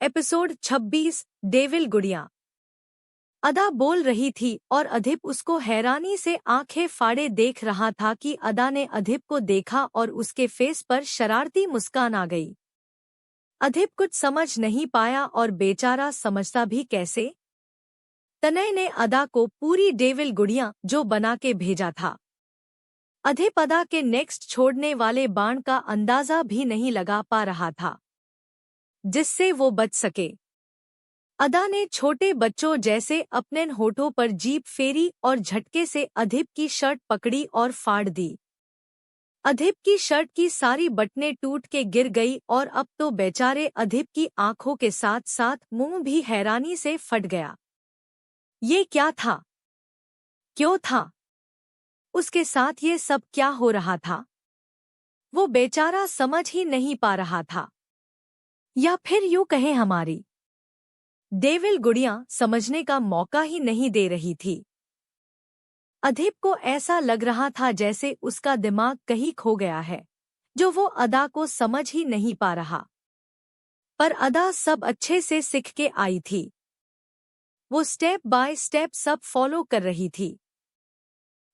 Episode 26 devil गुड़िया। अदा बोल रही थी और अधिप उसको हैरानी से आंखें फाड़े देख रहा था कि अदा ने अधिप को देखा और उसके फेस पर शरारती मुस्कान आ गई। अधिप कुछ समझ नहीं पाया और बेचारा समझता भी कैसे। तनय ने अदा को पूरी डेविल गुड़िया जो बना के भेजा था। अधिप अदा के नेक्स्ट छोड़ने वाले बाण का अंदाजा भी नहीं लगा पा रहा था जिससे वो बच सके। अदा ने छोटे बच्चों जैसे अपने होठों पर जीभ फेरी और झटके से अधिप की शर्ट पकड़ी और फाड़ दी। अधिप की शर्ट की सारी बटनें टूट के गिर गई और अब तो बेचारे अधिप की आंखों के साथ साथ मुंह भी हैरानी से फट गया। ये क्या था? क्यों था? उसके साथ ये सब क्या हो रहा था? वो बेचारा समझ ही नहीं पा रहा था। या फिर यूं कहें हमारी डेविल गुड़िया समझने का मौका ही नहीं दे रही थी। अधिप को ऐसा लग रहा था जैसे उसका दिमाग कहीं खो गया है जो वो अदा को समझ ही नहीं पा रहा। पर अदा सब अच्छे से सीख के आई थी। वो स्टेप बाय स्टेप सब फॉलो कर रही थी।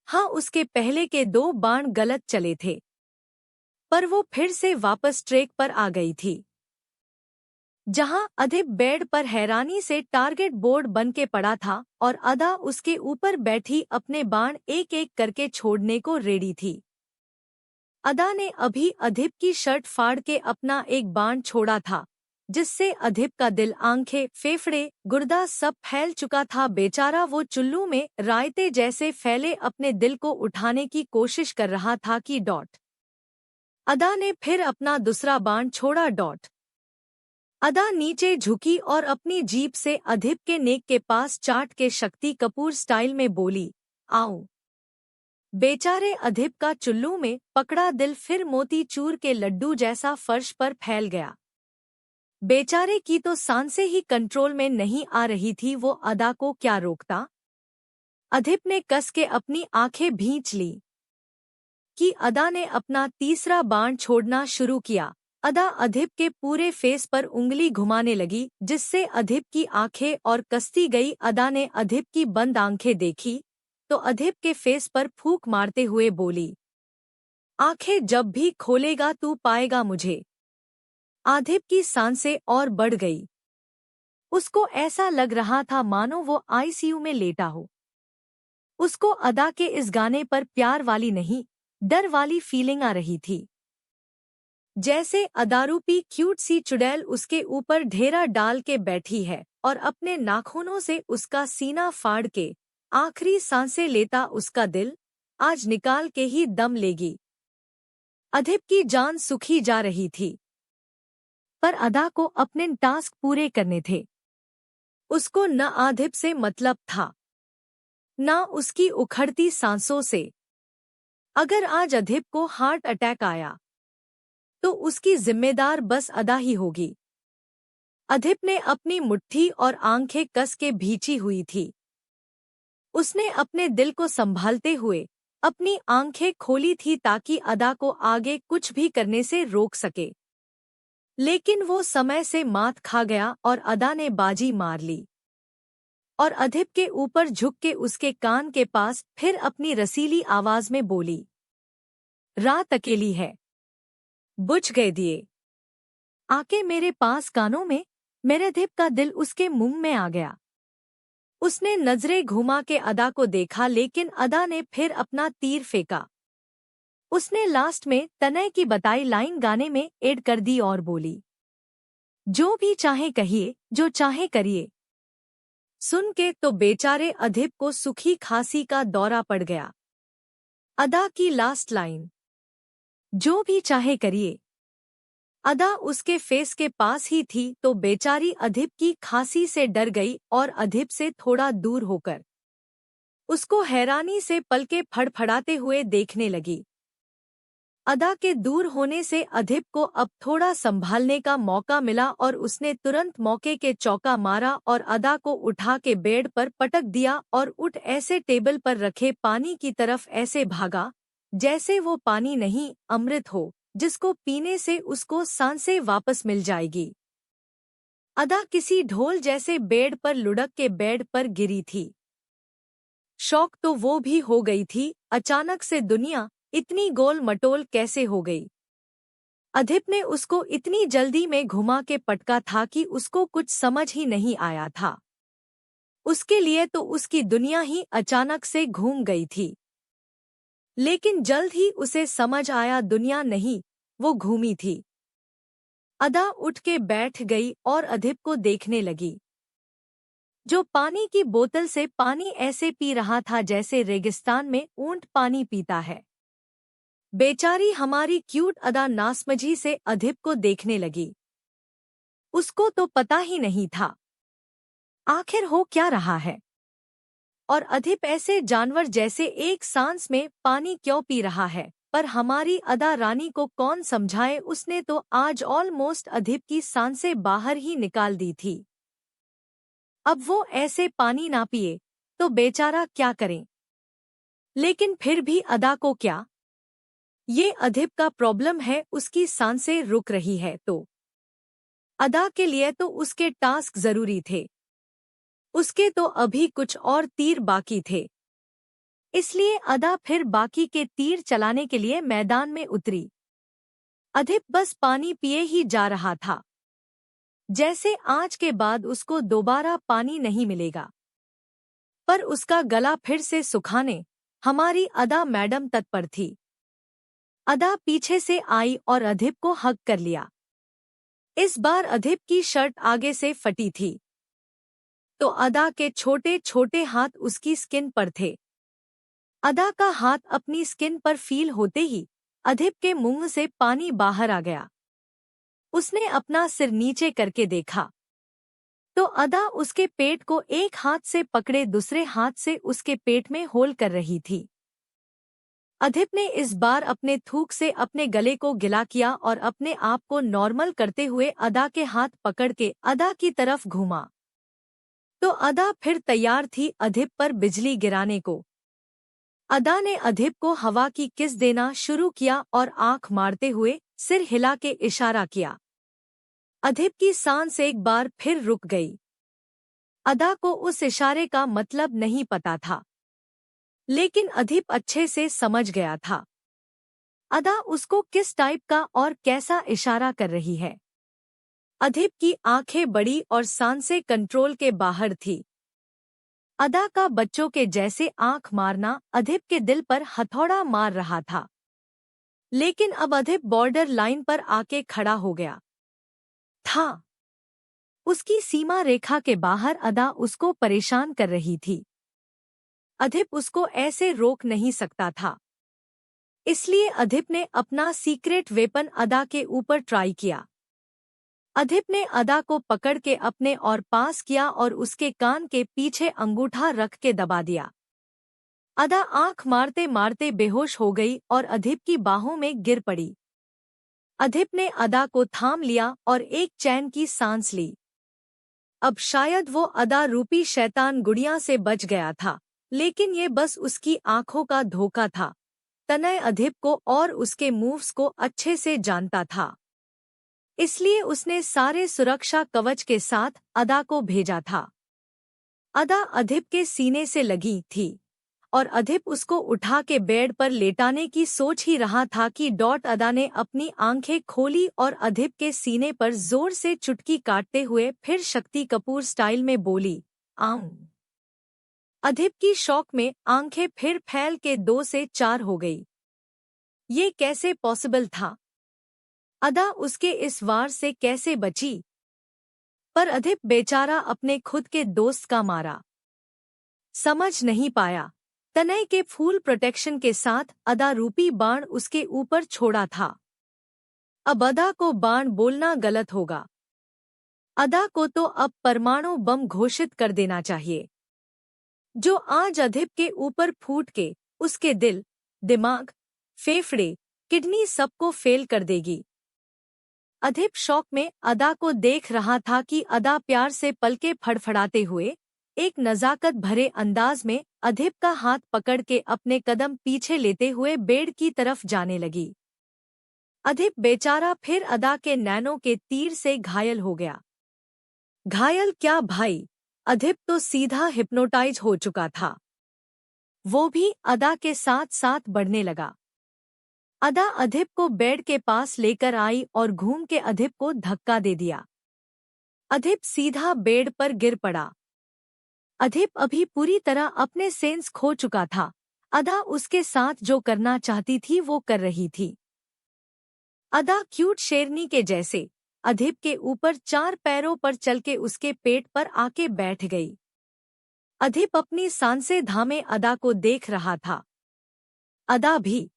हाँ, उसके पहले के 2 बाण गलत चले थे पर वो फिर से वापस ट्रैक पर आ गई थी। जहां अधिप बेड पर हैरानी से टारगेट बोर्ड बन के पड़ा था और अदा उसके ऊपर बैठी अपने बाण एक एक करके छोड़ने को रेडी थी। अदा ने अभी अधिप की शर्ट फाड़ के अपना एक बाण छोड़ा था जिससे अधिप का दिल, आंखें, फेफड़े, गुर्दा सब फैल चुका था। बेचारा वो चुल्लू में रायते जैसे फैले अपने दिल को उठाने की कोशिश कर रहा था कि डॉट। अदा ने फिर अपना दूसरा बाण छोड़ा। डॉट। अदा नीचे झुकी और अपनी जीभ से अधिप के नेक के पास चाट के शक्ति कपूर स्टाइल में बोली, आओ। बेचारे अधिप का चुल्लू में पकड़ा दिल फिर मोती चूर के लड्डू जैसा फर्श पर फैल गया। बेचारे की तो सांसें ही कंट्रोल में नहीं आ रही थी। वो अदा को क्या रोकता। अधिप ने कस के अपनी आंखें भींच ली कि अदा ने अपना तीसरा बाण छोड़ना शुरू किया। अदा अधिप के पूरे फेस पर उंगली घुमाने लगी जिससे अधिप की आंखें और कसती गई। अदा ने अधिप की बंद आंखें देखी तो अधिप के फेस पर फूंक मारते हुए बोली, आंखें जब भी खोलेगा तू पाएगा मुझे। अधिप की सांसें और बढ़ गई। उसको ऐसा लग रहा था मानो वो आईसीयू में लेटा हो। उसको अदा के इस गाने पर प्यार वाली नहीं, डर वाली फीलिंग आ रही थी। जैसे अदारूपी क्यूट सी चुड़ैल उसके ऊपर ढेरा डाल के बैठी है और अपने नाखूनों से उसका सीना फाड़ के आखिरी सांसें लेता उसका दिल आज निकाल के ही दम लेगी। अधिप की जान सुखी जा रही थी पर अदा को अपने टास्क पूरे करने थे। उसको न अधिप से मतलब था न उसकी उखड़ती सांसों से। अगर आज अधिप को हार्ट अटैक आया तो उसकी जिम्मेदार बस अदा ही होगी। अधिप ने अपनी मुट्ठी और आंखें कस के भींची हुई थी। उसने अपने दिल को संभालते हुए अपनी आंखें खोली थी ताकि अदा को आगे कुछ भी करने से रोक सके। लेकिन वो समय से मात खा गया और अदा ने बाजी मार ली और अधिप के ऊपर झुक के उसके कान के पास फिर अपनी रसीली आवाज में बोली, रात अकेली है, बुझ गए दिए, आके मेरे पास कानों में। मेरे अधिप का दिल उसके मुंह में आ गया। उसने नजरें घुमा के अदा को देखा लेकिन अदा ने फिर अपना तीर फेंका। उसने लास्ट में तनय की बताई लाइन गाने में ऐड कर दी और बोली, जो भी चाहे कहिए, जो चाहे करिए। सुन के तो बेचारे अधिप को सुखी खांसी का दौरा पड़ गया। अदा की लास्ट लाइन, जो भी चाहे करिए, अदा उसके फेस के पास ही थी तो बेचारी अधिप की खांसी से डर गई और अधिप से थोड़ा दूर होकर उसको हैरानी से पलके फड़फड़ाते हुए देखने लगी। अदा के दूर होने से अधिप को अब थोड़ा संभालने का मौका मिला और उसने तुरंत मौके के चौका मारा और अदा को उठा के बेड पर पटक दिया और उठ ऐसे टेबल पर रखे पानी की तरफ ऐसे भागा जैसे वो पानी नहीं, अमृत हो जिसको पीने से उसको सांसें वापस मिल जाएगी। अदा किसी ढोल जैसे बेड पर लुढ़क के बेड पर गिरी थी। शौक तो वो भी हो गई थी, अचानक से दुनिया इतनी गोल मटोल कैसे हो गई। अधिप ने उसको इतनी जल्दी में घुमा के पटका था कि उसको कुछ समझ ही नहीं आया था। उसके लिए तो उसकी दुनिया ही अचानक से घूम गई थी। लेकिन जल्द ही उसे समझ आया दुनिया नहीं, वो घूमी थी। अदा उठ के बैठ गई और अधिप को देखने लगी, जो पानी की बोतल से पानी ऐसे पी रहा था जैसे रेगिस्तान में ऊंट पानी पीता है। बेचारी हमारी क्यूट अदा नासमझी से अधिप को देखने लगी। उसको तो पता ही नहीं था आखिर हो क्या रहा है, और अधिप ऐसे जानवर जैसे एक सांस में पानी क्यों पी रहा है। पर हमारी अदा रानी को कौन समझाए, उसने तो आज ऑलमोस्ट अधिप की सांसें बाहर ही निकाल दी थी। अब वो ऐसे पानी ना पिए तो बेचारा क्या करे। लेकिन फिर भी अदा को क्या, ये अधिप का प्रॉब्लम है, उसकी सांसें रुक रही है तो अदा के लिए तो उसके टास्क जरूरी थे। उसके तो अभी कुछ और तीर बाकी थे। इसलिए अदा फिर बाकी के तीर चलाने के लिए मैदान में उतरी। अधिप बस पानी पिए ही जा रहा था, जैसे आज के बाद उसको दोबारा पानी नहीं मिलेगा। पर उसका गला फिर से सुखाने हमारी अदा मैडम तत्पर थी। अदा पीछे से आई और अधिप को हग कर लिया। इस बार अधिप की शर्ट आगे से फटी थी, तो अदा के छोटे छोटे हाथ उसकी स्किन पर थे। अदा का हाथ अपनी स्किन पर फील होते ही अधिप के मुंह से पानी बाहर आ गया। उसने अपना सिर नीचे करके देखा तो अदा उसके पेट को एक हाथ से पकड़े दूसरे हाथ से उसके पेट में होल कर रही थी। अधिप ने इस बार अपने थूक से अपने गले को गिला किया और अपने आप को नॉर्मल करते हुए अदा के हाथ पकड़ के अदा की तरफ घूमा। तो अदा फिर तैयार थी अधिप पर बिजली गिराने को। अदा ने अधिप को हवा की किस देना शुरू किया और आंख मारते हुए सिर हिला के इशारा किया। अधिप की सांस एक बार फिर रुक गई। अदा को उस इशारे का मतलब नहीं पता था, लेकिन अधिप अच्छे से समझ गया था अदा उसको किस टाइप का और कैसा इशारा कर रही है। अधिप की आंखें बड़ी और सांसें कंट्रोल के बाहर थी। अदा का बच्चों के जैसे आंख मारना अधिप के दिल पर हथौड़ा मार रहा था। लेकिन अब अधिप बॉर्डर लाइन पर आके खड़ा हो गया था। उसकी सीमा रेखा के बाहर अदा उसको परेशान कर रही थी। अधिप उसको ऐसे रोक नहीं सकता था। इसलिए अधिप ने अपना सीक्रेट वेपन अदा के ऊपर ट्राई किया। अधिप ने अदा को पकड़ के अपने और पास किया और उसके कान के पीछे अंगूठा रख के दबा दिया। अदा आंख मारते मारते बेहोश हो गई और अधिप की बाहों में गिर पड़ी। अधिप ने अदा को थाम लिया और एक चैन की सांस ली। अब शायद वो अदा रूपी शैतान गुड़िया से बच गया था, लेकिन ये बस उसकी आंखों का धोखा था। तनय अधिप को और उसके मूव्स को अच्छे से जानता था, इसलिए उसने सारे सुरक्षा कवच के साथ अदा को भेजा था। अदा अधिप के सीने से लगी थी और अधिप उसको उठा के बेड पर लेटाने की सोच ही रहा था कि अदा ने अपनी आंखें खोली और अधिप के सीने पर जोर से चुटकी काटते हुए फिर शक्ति कपूर स्टाइल में बोली, आऊं। अधिप की शौक में आंखें फिर फैल के 2 से 4 हो गई। ये कैसे पॉसिबल था? अदा उसके इस वार से कैसे बची? पर अधिप बेचारा अपने खुद के दोस्त का मारा समझ नहीं पाया। तनय के फूल प्रोटेक्शन के साथ अदा रूपी बाण उसके ऊपर छोड़ा था। अब अदा को बाण बोलना गलत होगा। अदा को तो अब परमाणु बम घोषित कर देना चाहिए, जो आज अधिप के ऊपर फूट के उसके दिल, दिमाग, फेफड़े, किडनी सबको फेल कर देगी। अधिप शौक में अदा को देख रहा था कि अदा प्यार से पलके फड़फड़ाते हुए एक नजाकत भरे अंदाज में अधिप का हाथ पकड़ के अपने कदम पीछे लेते हुए बेड की तरफ जाने लगी। अधिप बेचारा फिर अदा के नैनों के तीर से घायल हो गया। घायल क्या भाई, अधिप तो सीधा हिप्नोटाइज हो चुका था। वो भी अदा के साथ साथ बढ़ने लगा। अदा अधिप को बेड के पास लेकर आई और घूम के अधिप को धक्का दे दिया। अधिप सीधा बेड पर गिर पड़ा। अधिप अभी पूरी तरह अपने सेंस खो चुका था। अदा उसके साथ जो करना चाहती थी वो कर रही थी। अदा क्यूट शेरनी के जैसे अधिप के ऊपर 4 पैरों पर चल के उसके पेट पर आके बैठ गई। अधिप अपनी सांसें थामे अदा को देख रहा था। अदा भी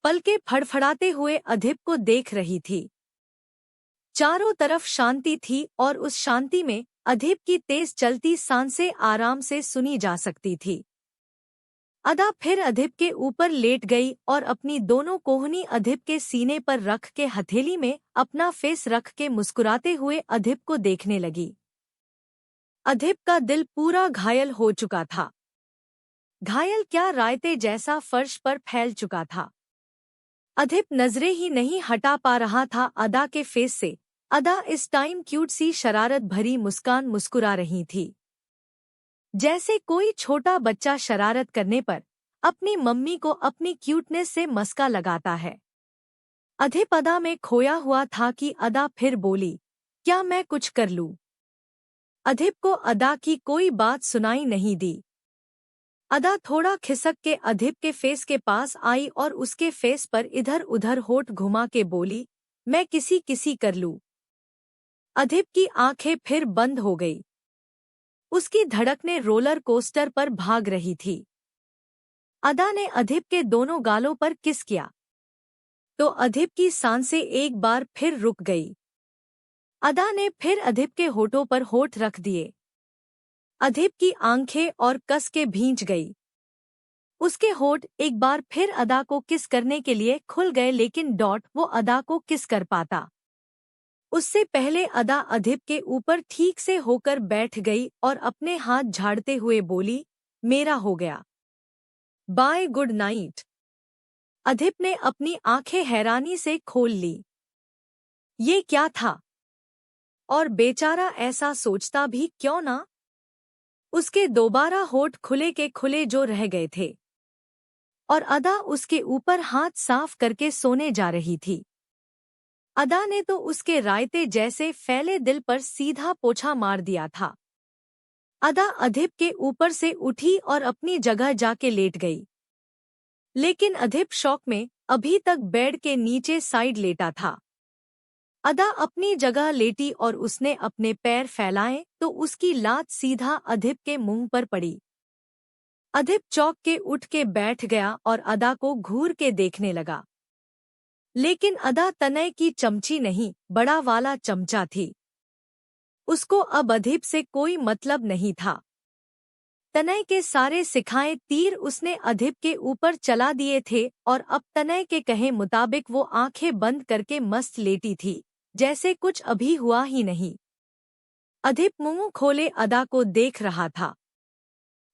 पलके फड़फड़ाते हुए अधिप को देख रही थी। चारों तरफ शांति थी और उस शांति में अधिप की तेज चलती सांसें आराम से सुनी जा सकती थी। अदा फिर अधिप के ऊपर लेट गई और अपनी दोनों कोहनी अधिप के सीने पर रख के हथेली में अपना फेस रख के मुस्कुराते हुए अधिप को देखने लगी। अधिप का दिल पूरा घायल हो चुका था। घायल क्या, रायते जैसा फर्श पर फैल चुका था। अधिप नजरें ही नहीं हटा पा रहा था अदा के फेस से। अदा इस टाइम क्यूट सी शरारत भरी मुस्कान मुस्कुरा रही थी, जैसे कोई छोटा बच्चा शरारत करने पर अपनी मम्मी को अपनी क्यूटनेस से मस्का लगाता है। अधिप अदा में खोया हुआ था कि अदा फिर बोली, क्या मैं कुछ कर लूं? अधिप को अदा की कोई बात सुनाई नहीं दी। अदा थोड़ा खिसक के अधिप के फेस के पास आई और उसके फेस पर इधर उधर होठ घुमा के बोली, मैं किसी किसी कर लूं। अधिप की आंखें फिर बंद हो गई। उसकी धड़कनें रोलर कोस्टर पर भाग रही थी। अदा ने अधिप के दोनों गालों पर किस किया तो अधिप की सांसें एक बार फिर रुक गई। अदा ने फिर अधिप के होठों पर होठ रख दिए। अधिप की आंखें और कस के भींच गई। उसके होठ एक बार फिर अदा को किस करने के लिए खुल गए, लेकिन वो अदा को किस कर पाता उससे पहले अदा अधिप के ऊपर ठीक से होकर बैठ गई और अपने हाथ झाड़ते हुए बोली, मेरा हो गया, बाय, गुड नाइट। अधिप ने अपनी आंखें हैरानी से खोल ली। ये क्या था? और बेचारा ऐसा सोचता भी क्यों ना? उसके दोबारा होठ खुले के खुले जो रह गए थे और अदा उसके ऊपर हाथ साफ करके सोने जा रही थी। अदा ने तो उसके रायते जैसे फैले दिल पर सीधा पोछा मार दिया था। अदा अधिप के ऊपर से उठी और अपनी जगह जाके लेट गई, लेकिन अधिप शॉक में अभी तक बेड के नीचे साइड लेटा था। अदा अपनी जगह लेटी और उसने अपने पैर फैलाए तो उसकी लात सीधा अधिप के मुंह पर पड़ी। अधिप चौंक के उठ के बैठ गया और अदा को घूर के देखने लगा, लेकिन अदा तनय की चमची नहीं, बड़ा वाला चमचा थी। उसको अब अधिप से कोई मतलब नहीं था। तनय के सारे सिखाए तीर उसने अधिप के ऊपर चला दिए थे और अब तनय के कहे मुताबिक वो आंखें बंद करके मस्त लेटी थी, जैसे कुछ अभी हुआ ही नहीं। अधिप मुंह खोले अदा को देख रहा था।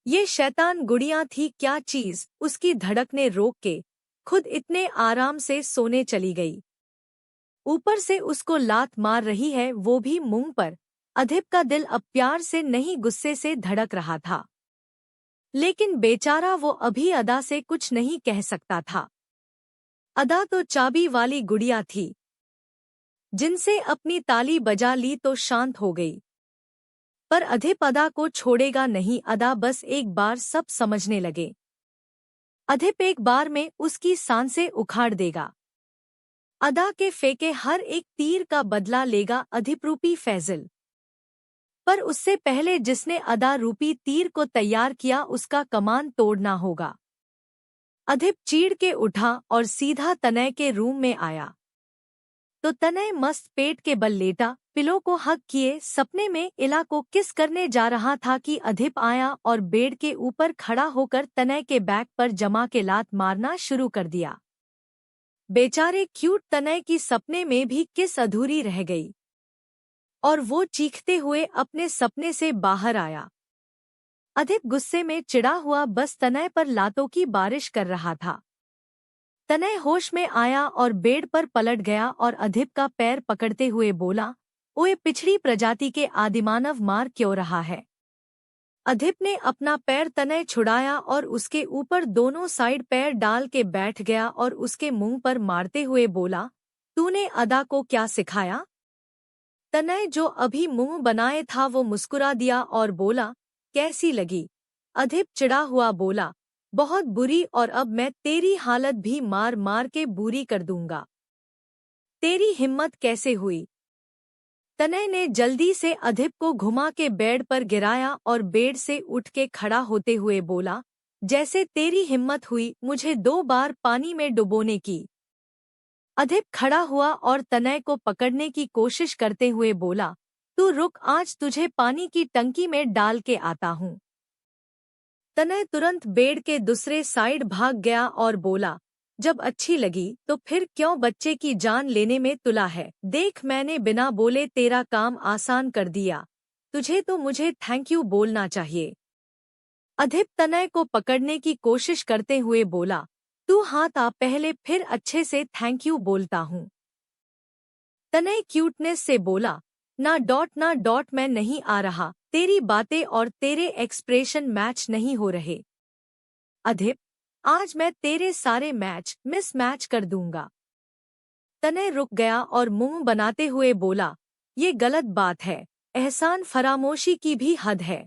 ये शैतान गुड़िया थी क्या चीज, उसकी धड़कने रोक के खुद इतने आराम से सोने चली गई। ऊपर से उसको लात मार रही है, वो भी मुंह पर। अधिप का दिल अब प्यार से नहीं गुस्से से धड़क रहा था, लेकिन बेचारा वो अभी अदा से कुछ नहीं कह सकता था। अदा तो चाबी वाली गुड़िया थी, जिनसे अपनी ताली बजा ली तो शांत हो गई। पर अधिप अदा को छोड़ेगा नहीं। अदा बस एक बार सब समझने लगे। अधिप एक बार में उसकी सांसें उखाड़ देगा। अदा के फेंके हर एक तीर का बदला लेगा अधिप रूपी फैजल। पर उससे पहले जिसने अदा रूपी तीर को तैयार किया उसका कमान तोड़ना होगा। अधिप चीड़ के उठा और सीधा तनय के रूम में आया तो तनय मस्त पेट के बल लेटा, पिलो को हग किए सपने में इला को किस करने जा रहा था कि अधिप आया और बेड के ऊपर खड़ा होकर तनय के बैक पर जमा के लात मारना शुरू कर दिया। बेचारे क्यूट तनय की सपने में भी किस अधूरी रह गई और वो चीखते हुए अपने सपने से बाहर आया। अधिप गुस्से में चिढ़ा हुआ बस तनय पर लातों की बारिश कर रहा था। तनय होश में आया और बेड पर पलट गया और अधिप का पैर पकड़ते हुए बोला, ओए पिछड़ी प्रजाति के आदिमानव मार क्यों रहा है? अधिप ने अपना पैर तनय छुड़ाया और उसके ऊपर दोनों साइड पैर डाल के बैठ गया और उसके मुंह पर मारते हुए बोला, तूने अदा को क्या सिखाया? तनय जो अभी मुंह बनाए था वो मुस्कुरा दिया और बोला, कैसी लगी? अधिप चिढ़ा हुआ बोला, बहुत बुरी, और अब मैं तेरी हालत भी मार मार के बुरी कर दूंगा। तेरी हिम्मत कैसे हुई? तनय ने जल्दी से अधिप को घुमा के बेड पर गिराया और बेड से उठ के खड़ा होते हुए बोला, जैसे तेरी हिम्मत हुई मुझे 2 बार पानी में डुबोने की। अधिप खड़ा हुआ और तनय को पकड़ने की कोशिश करते हुए बोला, तू रुक, आज तुझे पानी की टंकी में डाल के आता हूँ। तनय तुरंत बेड के दूसरे साइड भाग गया और बोला, जब अच्छी लगी तो फिर क्यों बच्चे की जान लेने में तुला है? देख, मैंने बिना बोले तेरा काम आसान कर दिया, तुझे तो मुझे थैंक यू बोलना चाहिए। अधिप तनय को पकड़ने की कोशिश करते हुए बोला, तू हाथ आ पहले, फिर अच्छे से थैंक यू बोलता हूँ। तनय क्यूटनेस से बोला, ना डॉट मैं नहीं आ रहा, तेरी बातें और तेरे एक्सप्रेशन मैच नहीं हो रहे। अधिप, आज मैं तेरे सारे मैच मिसमैच कर दूंगा। तनय रुक गया और मुंह बनाते हुए बोला, ये गलत बात है, एहसान फरामोशी की भी हद है।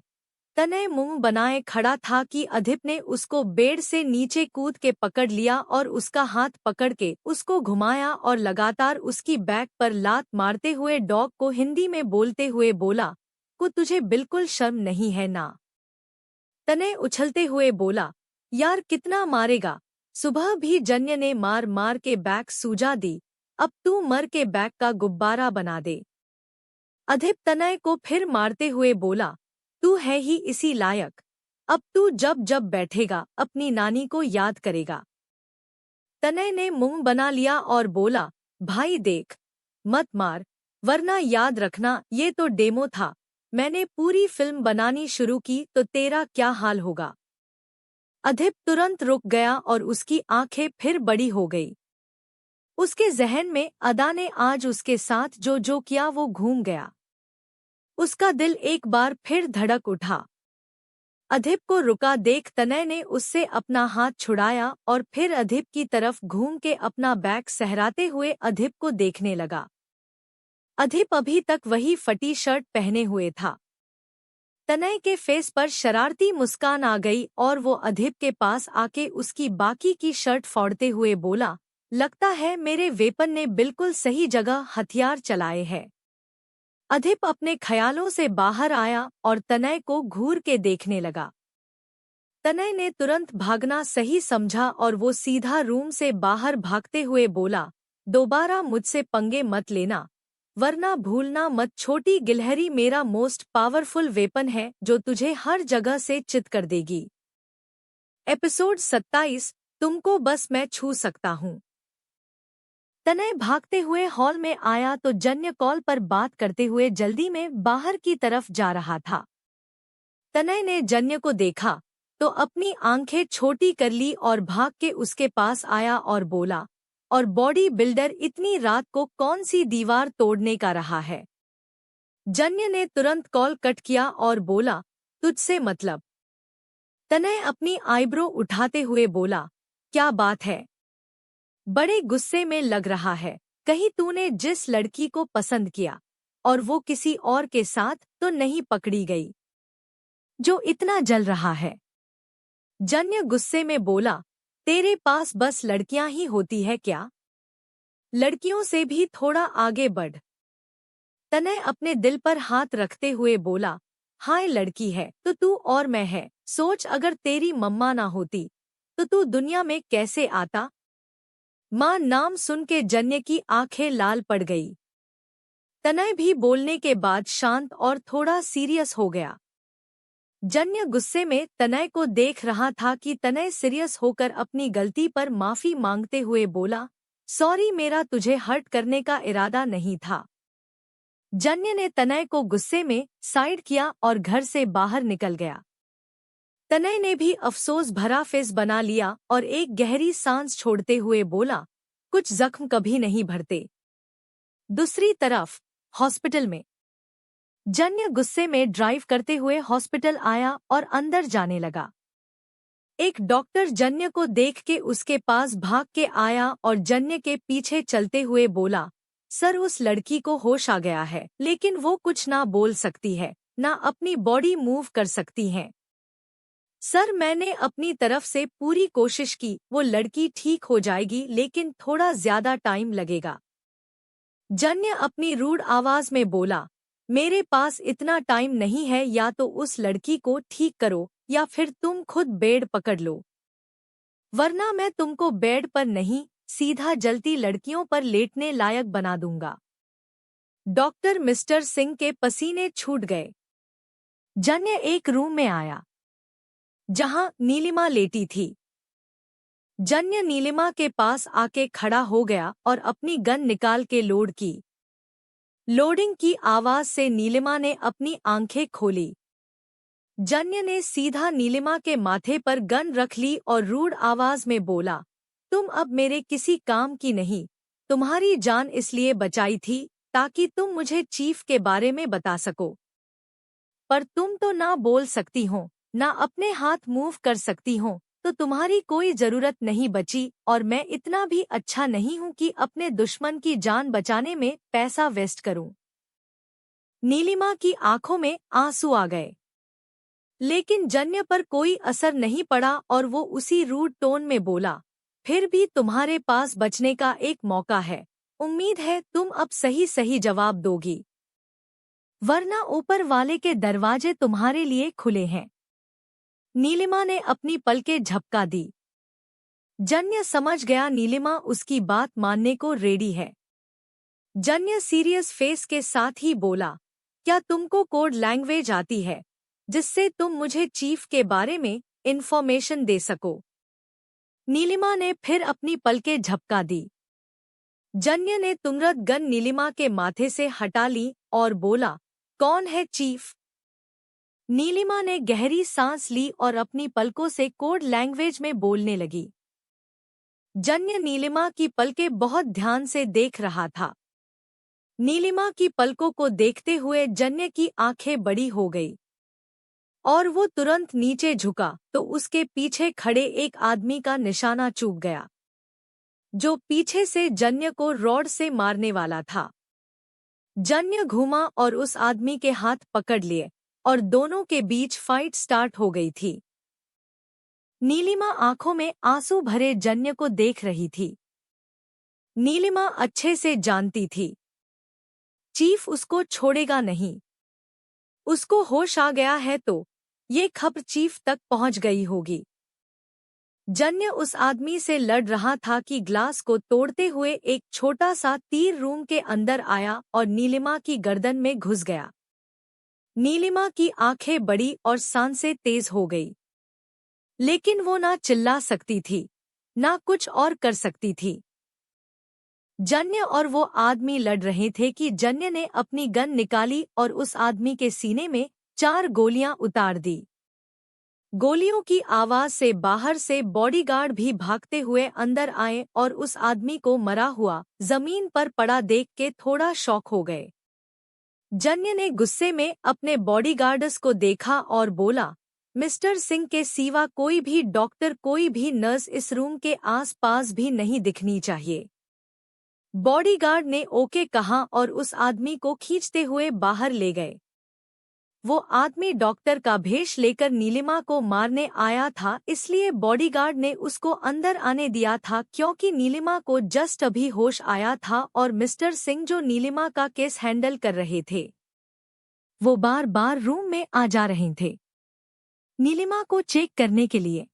तनय मुंह बनाए खड़ा था कि अधिप ने उसको बेड से नीचे कूद के पकड़ लिया और उसका हाथ पकड़ के उसको घुमाया और लगातार उसकी बैक पर लात मारते हुए डॉग को हिंदी में बोलते हुए बोला, को तुझे बिल्कुल शर्म नहीं है ना? तनय उछलते हुए बोला, यार कितना मारेगा? सुबह भी जन्य ने मार मार के बैक सूजा दी, अब तू मर के बैक का गुब्बारा बना दे। अधिप तनय को फिर मारते हुए बोला, तू है ही इसी लायक, अब तू जब जब बैठेगा अपनी नानी को याद करेगा। तनय ने मुंह बना लिया और बोला, भाई देख, मत मार, वरना याद रखना ये तो डेमो था, मैंने पूरी फिल्म बनानी शुरू की तो तेरा क्या हाल होगा। अधिप तुरंत रुक गया और उसकी आंखें फिर बड़ी हो गई। उसके जहन में अदा ने आज उसके साथ जो जो किया वो घूम गया। उसका दिल एक बार फिर धड़क उठा। अधिप को रुका देख तनय ने उससे अपना हाथ छुड़ाया और फिर अधिप की तरफ घूम के अपना बैग सहराते हुए अधिप को देखने लगा। अधिप अभी तक वही फटी शर्ट पहने हुए था। तनय के फेस पर शरारती मुस्कान आ गई और वो अधिप के पास आके उसकी बाकी की शर्ट फाड़ते हुए बोला, लगता है मेरे वेपन ने बिल्कुल सही जगह हथियार चलाए हैं। अधिप अपने ख्यालों से बाहर आया और तनय को घूर के देखने लगा। तनय ने तुरंत भागना सही समझा और वो सीधा रूम से बाहर भागते हुए बोला, दोबारा मुझसे पंगे मत लेना, वरना भूलना मत, छोटी गिलहरी मेरा मोस्ट पावरफुल वेपन है जो तुझे हर जगह से चित कर देगी। एपिसोड 27, तुमको बस मैं छू सकता हूँ। तनय भागते हुए हॉल में आया तो जन्य कॉल पर बात करते हुए जल्दी में बाहर की तरफ जा रहा था। तनय ने जन्य को देखा तो अपनी आंखें छोटी कर ली और भाग के उसके पास आया और बोला, और बॉडी बिल्डर इतनी रात को कौन सी दीवार तोड़ने का रहा है? जन्य ने तुरंत कॉल कट किया और बोला, तुझसे मतलब? तनय अपनी आईब्रो उठाते हुए बोला, क्या बात है? बड़े गुस्से में लग रहा है, कहीं तूने जिस लड़की को पसंद किया और वो किसी और के साथ तो नहीं पकड़ी गई जो इतना जल रहा है? जन्य गुस्से में बोला, तेरे पास बस लड़कियां ही होती है क्या? लड़कियों से भी थोड़ा आगे बढ़। तनय अपने दिल पर हाथ रखते हुए बोला, हाय लड़की है तो तू और मैं है, सोच अगर तेरी मम्मा ना होती तो तू दुनिया में कैसे आता? माँ नाम सुन के जन्य की आंखें लाल पड़ गई। तनय भी बोलने के बाद शांत और थोड़ा सीरियस हो गया। जन्य गुस्से में तनय को देख रहा था कि तनय सीरियस होकर अपनी गलती पर माफी मांगते हुए बोला, सॉरी, मेरा तुझे हर्ट करने का इरादा नहीं था। जन्य ने तनय को गुस्से में साइड किया और घर से बाहर निकल गया। तनय ने भी अफसोस भरा फेस बना लिया और एक गहरी सांस छोड़ते हुए बोला, कुछ जख्म कभी नहीं भरते। दूसरी तरफ हॉस्पिटल में। जन्य गुस्से में ड्राइव करते हुए हॉस्पिटल आया और अंदर जाने लगा। एक डॉक्टर जन्य को देख के उसके पास भाग के आया और जन्य के पीछे चलते हुए बोला, सर उस लड़की को होश आ गया है, लेकिन वो कुछ ना बोल सकती है, ना अपनी बॉडी मूव कर सकती है। सर मैंने अपनी तरफ से पूरी कोशिश की, वो लड़की ठीक हो जाएगी, लेकिन थोड़ा ज्यादा टाइम लगेगा। जन्य अपनी रूड आवाज में बोला, मेरे पास इतना टाइम नहीं है, या तो उस लड़की को ठीक करो या फिर तुम खुद बेड पकड़ लो, वरना मैं तुमको बेड पर नहीं सीधा जलती लड़कियों पर लेटने लायक बना दूंगा। डॉक्टर मिस्टर सिंह के पसीने छूट गए। जन्य एक रूम में आया जहां नीलिमा लेटी थी। जन्य नीलिमा के पास आके खड़ा हो गया और अपनी गन निकाल के लोड की। लोडिंग की आवाज से नीलिमा ने अपनी आंखें खोली। जन्य ने सीधा नीलिमा के माथे पर गन रख ली और रूड आवाज में बोला, तुम अब मेरे किसी काम की नहीं, तुम्हारी जान इसलिए बचाई थी ताकि तुम मुझे चीफ के बारे में बता सको, पर तुम तो ना बोल सकती हो ना अपने हाथ मूव कर सकती हो, तो तुम्हारी कोई जरूरत नहीं बची, और मैं इतना भी अच्छा नहीं हूं कि अपने दुश्मन की जान बचाने में पैसा वेस्ट करूं। नीलिमा की आंखों में आंसू आ गए, लेकिन जन्य पर कोई असर नहीं पड़ा और वो उसी रूड टोन में बोला, फिर भी तुम्हारे पास बचने का एक मौका है, उम्मीद है तुम अब सही सही जवाब दोगी, वरना ऊपर वाले के दरवाजे तुम्हारे लिए खुले हैं। नीलिमा ने अपनी पलकें झपका दी। जन्य समझ गया नीलिमा उसकी बात मानने को रेडी है। जन्य सीरियस फेस के साथ ही बोला, क्या तुमको कोड लैंग्वेज आती है जिससे तुम मुझे चीफ के बारे में इंफॉर्मेशन दे सको? नीलिमा ने फिर अपनी पलकें झपका दी। जन्य ने तुरंत गन नीलिमा के माथे से हटा ली और बोला, कौन है चीफ? नीलिमा ने गहरी सांस ली और अपनी पलकों से कोड लैंग्वेज में बोलने लगी। जन्य नीलिमा की पलकें बहुत ध्यान से देख रहा था। नीलिमा की पलकों को देखते हुए जन्य की आंखें बड़ी हो गई और वो तुरंत नीचे झुका तो उसके पीछे खड़े एक आदमी का निशाना चूक गया, जो पीछे से जन्य को रॉड से मारने वाला था। जन्य घूमा और उस आदमी के हाथ पकड़ लिए और दोनों के बीच फाइट स्टार्ट हो गई थी। नीलिमा आंखों में आंसू भरे जन्य को देख रही थी। नीलिमा अच्छे से जानती थी चीफ उसको छोड़ेगा नहीं। उसको होश आ गया है तो ये खबर चीफ तक पहुंच गई होगी। जन्य उस आदमी से लड़ रहा था कि ग्लास को तोड़ते हुए एक छोटा सा तीर रूम के अंदर आया और नीलिमा की गर्दन में घुस गया। नीलिमा की आंखें बड़ी और सांसें तेज हो गई, लेकिन वो ना चिल्ला सकती थी ना कुछ और कर सकती थी। जन्य और वो आदमी लड़ रहे थे कि जन्य ने अपनी गन निकाली और उस आदमी के सीने में 4 गोलियां उतार दी। गोलियों की आवाज से बाहर से बॉडीगार्ड भी भागते हुए अंदर आए और उस आदमी को मरा हुआ जमीन पर पड़ा देख के थोड़ा शॉक हो गए। जन्य ने गुस्से में अपने बॉडीगार्ड्स को देखा और बोला, मिस्टर सिंह के सिवा कोई भी डॉक्टर कोई भी नर्स इस रूम के आस-पास भी नहीं दिखनी चाहिए। बॉडीगार्ड ने ओके कहा और उस आदमी को खींचते हुए बाहर ले गए। वो आदमी डॉक्टर का भेष लेकर नीलिमा को मारने आया था, इसलिए बॉडीगार्ड ने उसको अंदर आने दिया था, क्योंकि नीलिमा को जस्ट अभी होश आया था और मिस्टर सिंह जो नीलिमा का केस हैंडल कर रहे थे वो बार बार रूम में आ जा रहे थे नीलिमा को चेक करने के लिए।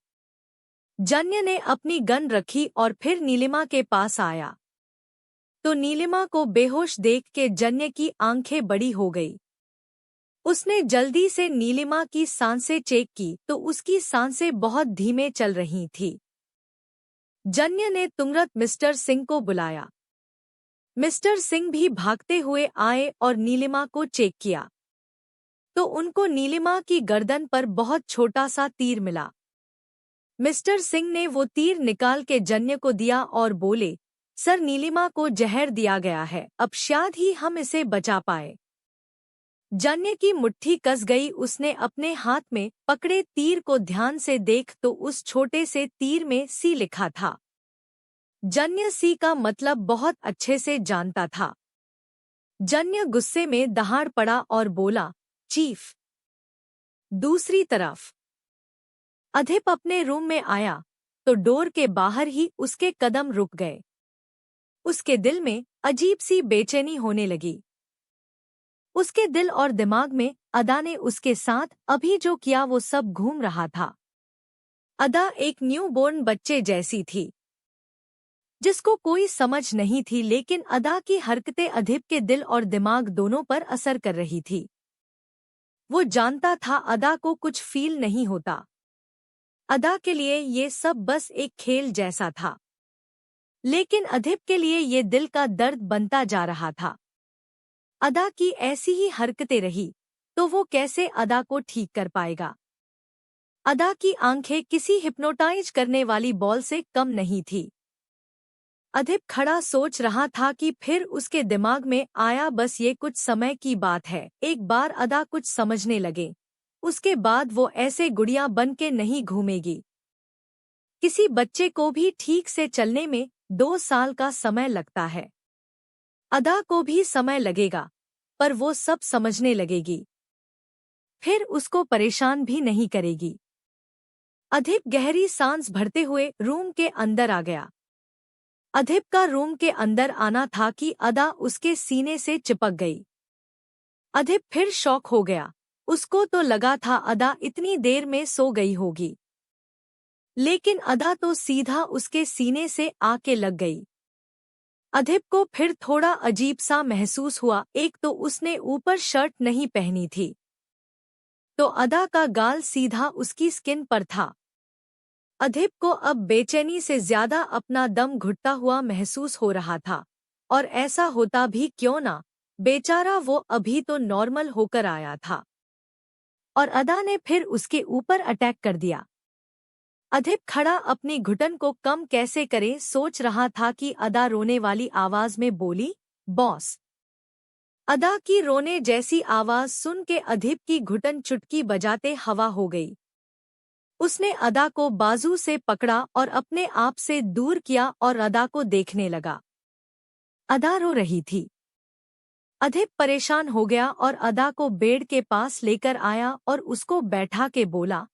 जन्य ने अपनी गन रखी और फिर नीलिमा के पास आया तो नीलिमा को बेहोश देख के जन्य की आंखें बड़ी हो गई। उसने जल्दी से नीलिमा की सांसें चेक की तो उसकी सांसें बहुत धीमे चल रही थी। जन्य ने तुरंत मिस्टर सिंह को बुलाया। मिस्टर सिंह भी भागते हुए आए और नीलिमा को चेक किया तो उनको नीलिमा की गर्दन पर बहुत छोटा सा तीर मिला। मिस्टर सिंह ने वो तीर निकाल के जन्य को दिया और बोले, सर नीलिमा को जहर दिया गया है, अब शायद ही हम इसे बचा पाए। जन्य की मुट्ठी कस गई। उसने अपने हाथ में पकड़े तीर को ध्यान से देख तो उस छोटे से तीर में सी लिखा था। जन्य सी का मतलब बहुत अच्छे से जानता था। जन्य गुस्से में दहाड़ पड़ा और बोला, चीफ। दूसरी तरफ अधिप अपने रूम में आया तो डोर के बाहर ही उसके कदम रुक गए। उसके दिल में अजीब सी बेचैनी होने लगी। उसके दिल और दिमाग में अदा ने उसके साथ अभी जो किया वो सब घूम रहा था। अदा एक न्यूबॉर्न बच्चे जैसी थी जिसको कोई समझ नहीं थी, लेकिन अदा की हरकतें अधिप के दिल और दिमाग दोनों पर असर कर रही थी। वो जानता था अदा को कुछ फील नहीं होता। अदा के लिए ये सब बस एक खेल जैसा था, लेकिन अधिप के लिए ये दिल का दर्द बनता जा रहा था। अदा की ऐसी ही हरकतें रही तो वो कैसे अदा को ठीक कर पाएगा। अदा की आंखें किसी हिप्नोटाइज करने वाली बॉल से कम नहीं थी। अधिप खड़ा सोच रहा था कि फिर उसके दिमाग में आया, बस ये कुछ समय की बात है, एक बार अदा कुछ समझने लगे उसके बाद वो ऐसे गुड़िया बन के नहीं घूमेगी। किसी बच्चे को भी ठीक से चलने में 2 साल का समय लगता है। अदा को भी समय लगेगा, पर वो सब समझने लगेगी, फिर उसको परेशान भी नहीं करेगी। अधिप गहरी सांस भरते हुए रूम के अंदर आ गया। अधिप का रूम के अंदर आना था कि अदा उसके सीने से चिपक गई। अधिप फिर शॉक हो गया। उसको तो लगा था अदा इतनी देर में सो गई होगी, लेकिन अदा तो सीधा उसके सीने से आके लग गई। अधिप को फिर थोड़ा अजीब सा महसूस हुआ। एक तो उसने ऊपर शर्ट नहीं पहनी थी, तो अदा का गाल सीधा उसकी स्किन पर था। अधिप को अब बेचैनी से ज्यादा अपना दम घुटता हुआ महसूस हो रहा था, और ऐसा होता भी क्यों ना, बेचारा वो अभी तो नॉर्मल होकर आया था और अदा ने फिर उसके ऊपर अटैक कर दिया। अधिप खड़ा अपनी घुटन को कम कैसे करे सोच रहा था कि अदा रोने वाली आवाज में बोली, बॉस। अदा की रोने जैसी आवाज सुन के अधिप की घुटन चुटकी बजाते हवा हो गई। उसने अदा को बाजू से पकड़ा और अपने आप से दूर किया और अदा को देखने लगा। अदा रो रही थी। अधिप परेशान हो गया और अदा को बेड के पास लेकर आया और उसको बैठा के बोला,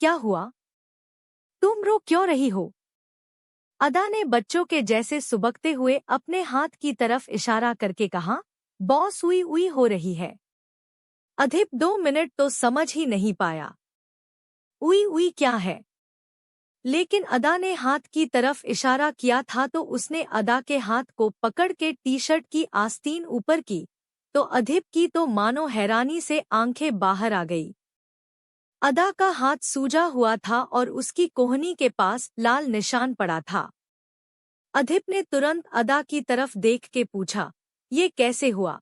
क्या हुआ, तुम रो क्यों रही हो? अदा ने बच्चों के जैसे सुबकते हुए अपने हाथ की तरफ इशारा करके कहा, बॉस उई उई हो रही है। अधिप 2 मिनट तो समझ ही नहीं पाया उई उई क्या है, लेकिन अदा ने हाथ की तरफ इशारा किया था तो उसने अदा के हाथ को पकड़ के टी-शर्ट की आस्तीन ऊपर की तो अधिप की तो मानो हैरानी से आंखें बाहर आ गई। अदा का हाथ सूजा हुआ था और उसकी कोहनी के पास लाल निशान पड़ा था। अधिप ने तुरंत अदा की तरफ देख के पूछा, ये कैसे हुआ?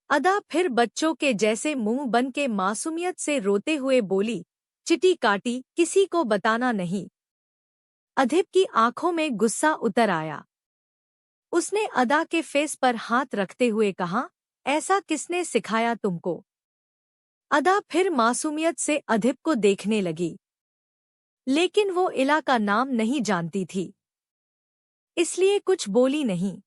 अदा फिर बच्चों के जैसे मुंह बन के मासूमियत से रोते हुए बोली, चिटी काटी, किसी को बताना नहीं। अधिप की आंखों में गुस्सा उतर आया। उसने अदा के फेस पर हाथ रखते हुए कहा, ऐसा किसने सिखाया तुमको? अदा फिर मासूमियत से अधिप को देखने लगी, लेकिन वो इला का नाम नहीं जानती थी, इसलिए कुछ बोली नहीं।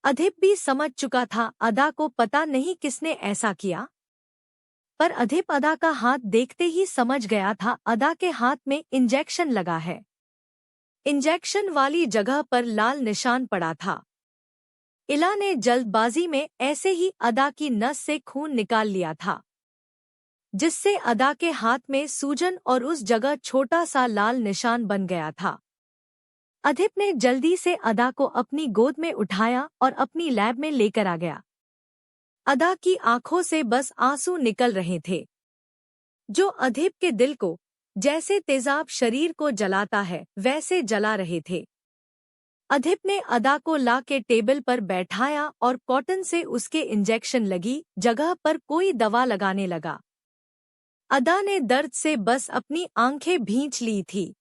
अधिप भी समझ चुका था अदा को पता नहीं किसने ऐसा किया, पर अधिप अदा का हाथ देखते ही समझ गया था अदा के हाथ में इंजेक्शन लगा है। इंजेक्शन वाली जगह पर लाल निशान पड़ा था। इला ने जल्दबाजी में ऐसे ही अदा की नस से खून निकाल लिया था, जिससे अदा के हाथ में सूजन और उस जगह छोटा सा लाल निशान बन गया था। अधिप ने जल्दी से अदा को अपनी गोद में उठाया और अपनी लैब में लेकर आ गया। अदा की आंखों से बस आंसू निकल रहे थे, जो अधिप के दिल को जैसे तेजाब शरीर को जलाता है वैसे जला रहे थे। अधिप ने अदा को ला के टेबल पर बैठाया और कॉटन से उसके इंजेक्शन लगी जगह पर कोई दवा लगाने लगा। अदा ने दर्द से बस अपनी आंखें भींच ली थी।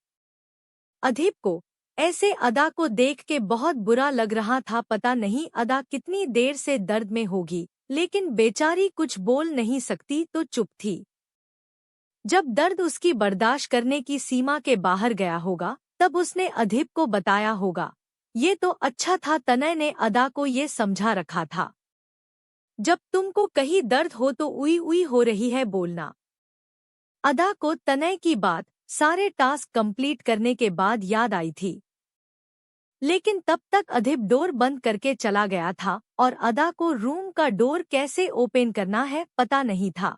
अधिप को ऐसे अदा को देख के बहुत बुरा लग रहा था। पता नहीं अदा कितनी देर से दर्द में होगी, लेकिन बेचारी कुछ बोल नहीं सकती तो चुप थी। जब दर्द उसकी बर्दाश्त करने की सीमा के बाहर गया होगा, तब उसने अधीप को बताया होगा। ये तो अच्छा था तनय ने अदा को ये समझा रखा था। जब तुमको कहीं दर्द हो तो उई उई हो रही है बोलना। अदा को तनय की बात सारे टास्क कंप्लीट करने के बाद याद आई थी, लेकिन तब तक अधीप डोर बंद करके चला गया था और अदा को रूम का डोर कैसे ओपन करना है पता नहीं था।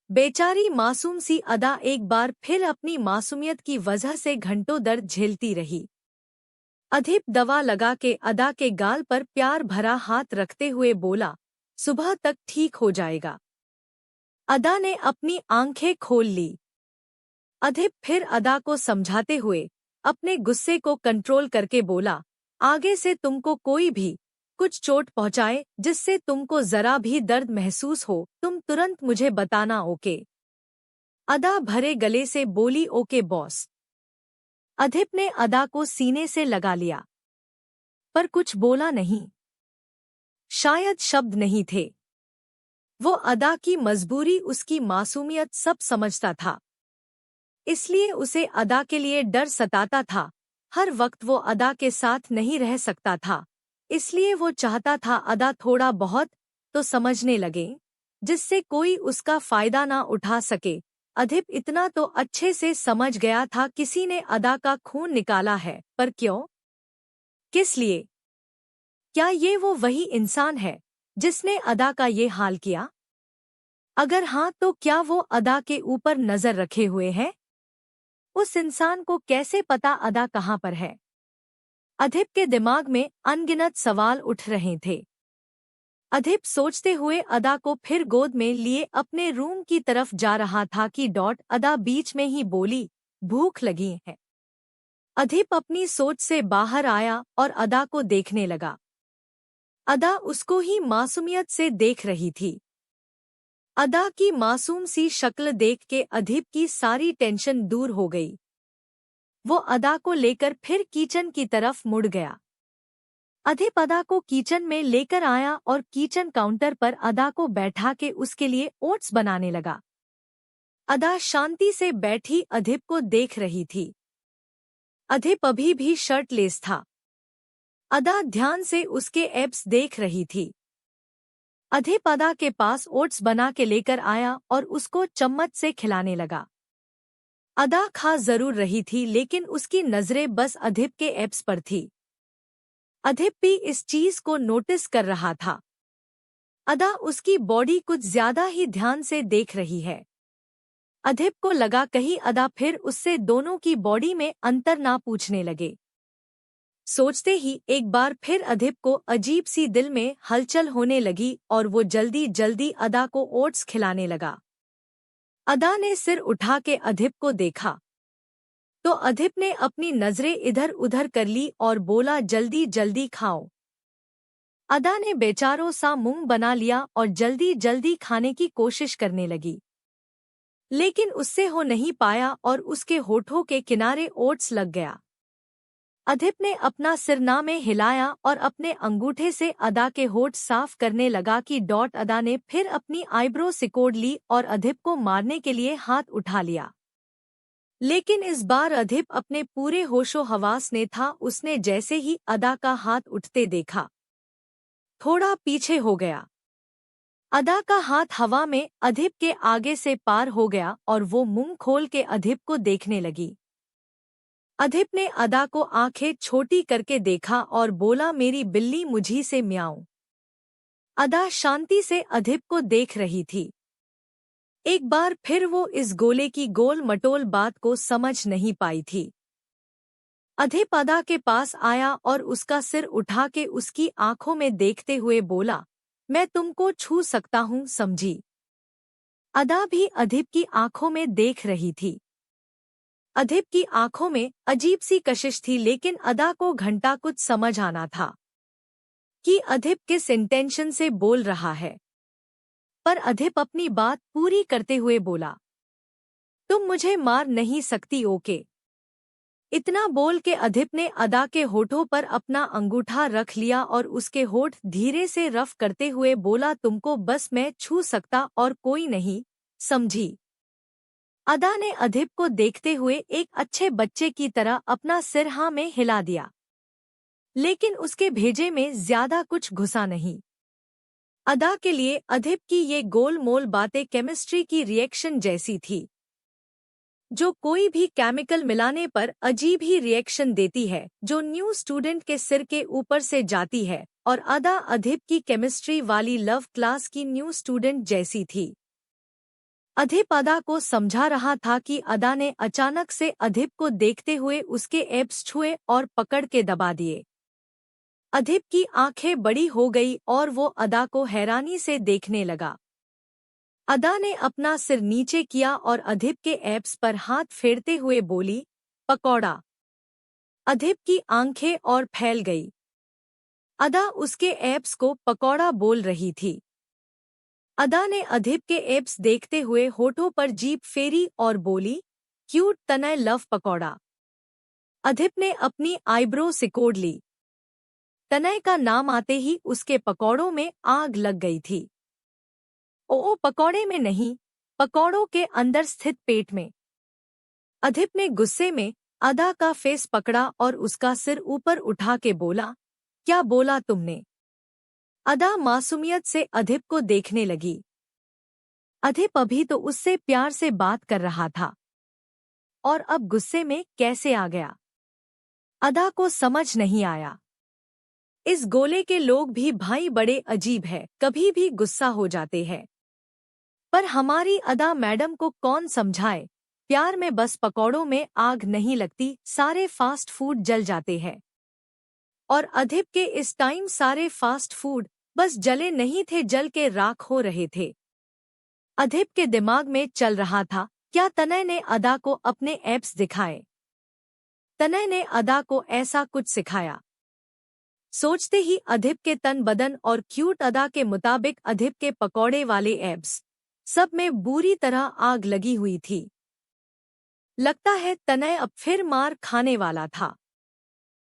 बेचारी मासूम सी अदा एक बार फिर अपनी मासूमियत की वजह से घंटों दर्द झेलती रही। अधीप दवा लगा के अदा के गाल पर प्यार भरा हाथ रखते हुए बोला, सुबह तक ठीक हो जाएगा। अदा ने अपनी आंखें खोल ली। अधीप फिर अदा को समझाते हुए अपने गुस्से को कंट्रोल करके बोला, आगे से तुमको कोई भी कुछ चोट पहुंचाए जिससे तुमको जरा भी दर्द महसूस हो, तुम तुरंत मुझे बताना, ओके? अदा भरे गले से बोली, ओके बॉस। अधीप ने अदा को सीने से लगा लिया, पर कुछ बोला नहीं। शायद शब्द नहीं थे। वो अदा की मजबूरी, उसकी मासूमियत सब समझता था, इसलिए उसे अदा के लिए डर सताता था। हर वक्त वो अदा के साथ नहीं रह सकता था, इसलिए वो चाहता था अदा थोड़ा बहुत तो समझने लगे, जिससे कोई उसका फायदा ना उठा सके। अधीप इतना तो अच्छे से समझ गया था किसी ने अदा का खून निकाला है, पर क्यों? किस लिए? क्या ये वो वही इंसान है जिसने अदा का ये हाल किया? अगर हाँ तो क्या वो अदा के ऊपर नजर रखे हुए है? उस इंसान को कैसे पता अदा कहाँ पर है? अधीप के दिमाग में अनगिनत सवाल उठ रहे थे। अधीप सोचते हुए अदा को फिर गोद में लिए अपने रूम की तरफ जा रहा था कि अदा बीच में ही बोली, भूख लगी है। अधीप अपनी सोच से बाहर आया और अदा को देखने लगा। अदा उसको ही मासूमियत से देख रही थी। अदा की मासूम सी शक्ल देख के अधीप की सारी टेंशन दूर हो गई। वो अदा को लेकर फिर किचन की तरफ मुड़ गया। अधीप अदा को किचन में लेकर आया और किचन काउंटर पर अदा को बैठा के उसके लिए ओट्स बनाने लगा। अदा शांति से बैठी अधीप को देख रही थी। अधीप अभी भी शर्टलेस था। अदा ध्यान से उसके एब्स देख रही थी। अधीप अदा के पास ओट्स बना के लेकर आया और उसको चम्मच से खिलाने लगा। अदा खा जरूर रही थी, लेकिन उसकी नजरें बस अधीप के एब्स पर थी। अधीप भी इस चीज को नोटिस कर रहा था। अदा उसकी बॉडी कुछ ज्यादा ही ध्यान से देख रही है। अधीप को लगा कहीं अदा फिर उससे दोनों की बॉडी में अंतर ना पूछने लगे। सोचते ही एक बार फिर अधीप को अजीब सी दिल में हलचल होने लगी और वो जल्दी जल्दी अदा को ओट्स खिलाने लगा। अदा ने सिर उठा के अधीप को देखा तो अधीप ने अपनी नजरें इधर उधर कर ली और बोला, जल्दी जल्दी खाओ। अदा ने बेचारों सा मुंह बना लिया और जल्दी जल्दी खाने की कोशिश करने लगी, लेकिन उससे हो नहीं पाया और उसके होठों के किनारे ओट्स लग गया। अधीप ने अपना सिरना में हिलाया और अपने अंगूठे से अदा के होठ साफ करने लगा कि अदा ने फिर अपनी आईब्रो सिकोड़ ली और अधीप को मारने के लिए हाथ उठा लिया। लेकिन इस बार अधीप अपने पूरे होशो हवास ने था। उसने जैसे ही अदा का हाथ उठते देखा, थोड़ा पीछे हो गया। अदा का हाथ हवा में अधीप के आगे से पार हो गया और वो मुंह खोल के अधीप को देखने लगी। अधीप ने अदा को आंखें छोटी करके देखा और बोला, मेरी बिल्ली मुझी से म्याऊं। अदा शांति से अधीप को देख रही थी। एक बार फिर वो इस गोले की गोल मटोल बात को समझ नहीं पाई थी। अधीप अदा के पास आया और उसका सिर उठा के उसकी आंखों में देखते हुए बोला, मैं तुमको छू सकता हूँ, समझी? अदा भी अधीप की आंखों में देख रही थी। अधीप की आंखों में अजीब सी कशिश थी, लेकिन अदा को घंटा कुछ समझ आना था कि अधीप किस इंटेंशन से बोल रहा है। पर अधीप अपनी बात पूरी करते हुए बोला, तुम मुझे मार नहीं सकती, ओके? इतना बोल के अधिप ने अदा के होठों पर अपना अंगूठा रख लिया और उसके होठ धीरे से रफ करते हुए बोला, तुमको बस मैं छू सकता और कोई नहीं, समझी। अदा ने अधिप को देखते हुए एक अच्छे बच्चे की तरह अपना सिर हाँ में हिला दिया, लेकिन उसके भेजे में ज्यादा कुछ घुसा नहीं। अदा के लिए अधिप की ये गोलमोल बातें केमिस्ट्री की रिएक्शन जैसी थी, जो कोई भी केमिकल मिलाने पर अजीब ही रिएक्शन देती है, जो न्यू स्टूडेंट के सिर के ऊपर से जाती है, और अदा अधिप की केमिस्ट्री वाली लव क्लास की न्यू स्टूडेंट जैसी थी। अधिप अदा को समझा रहा था कि अदा ने अचानक से अधिप को देखते हुए उसके एब्स छुए और पकड़ के दबा दिए। अधिप की आंखें बड़ी हो गई और वो अदा को हैरानी से देखने लगा। अदा ने अपना सिर नीचे किया और अधिप के एब्स पर हाथ फेरते हुए बोली, पकौड़ा। अधिप की आंखें और फैल गई। अदा उसके एब्स को पकौड़ा बोल रही थी। अदा ने अधिप के एब्स देखते हुए होठों पर जीभ फेरी और बोली, क्यूट तनय लव पकौड़ा। अधिप ने अपनी आईब्रो सिकोड़ ली। तनय का नाम आते ही उसके पकौड़ों में आग लग गई थी। ओ पकौड़े में नहीं, पकौड़ों के अंदर स्थित पेट में। अधिप ने गुस्से में अदा का फेस पकड़ा और उसका सिर ऊपर उठा के बोला, क्या बोला तुमने? अदा मासूमियत से अधिप को देखने लगी। अधिप अभी तो उससे प्यार से बात कर रहा था और अब गुस्से में कैसे आ गया? अदा को समझ नहीं आया। इस गोले के लोग भी भाई बड़े अजीब है, कभी भी गुस्सा हो जाते हैं। पर हमारी अदा मैडम को कौन समझाए, प्यार में बस पकौड़ों में आग नहीं लगती, सारे फास्ट फूड जल जाते हैं। और अधिप के इस टाइम सारे फास्ट फूड बस जले नहीं थे, जल के राख हो रहे थे। अधिप के दिमाग में चल रहा था, क्या तनय ने अदा को अपने एब्स दिखाए? तनय ने अदा को ऐसा कुछ सिखाया? सोचते ही अधिप के तन बदन और क्यूट अदा के मुताबिक अधिप के पकौड़े वाले एब्स सब में बुरी तरह आग लगी हुई थी। लगता है तनय अब फिर मार खाने वाला था।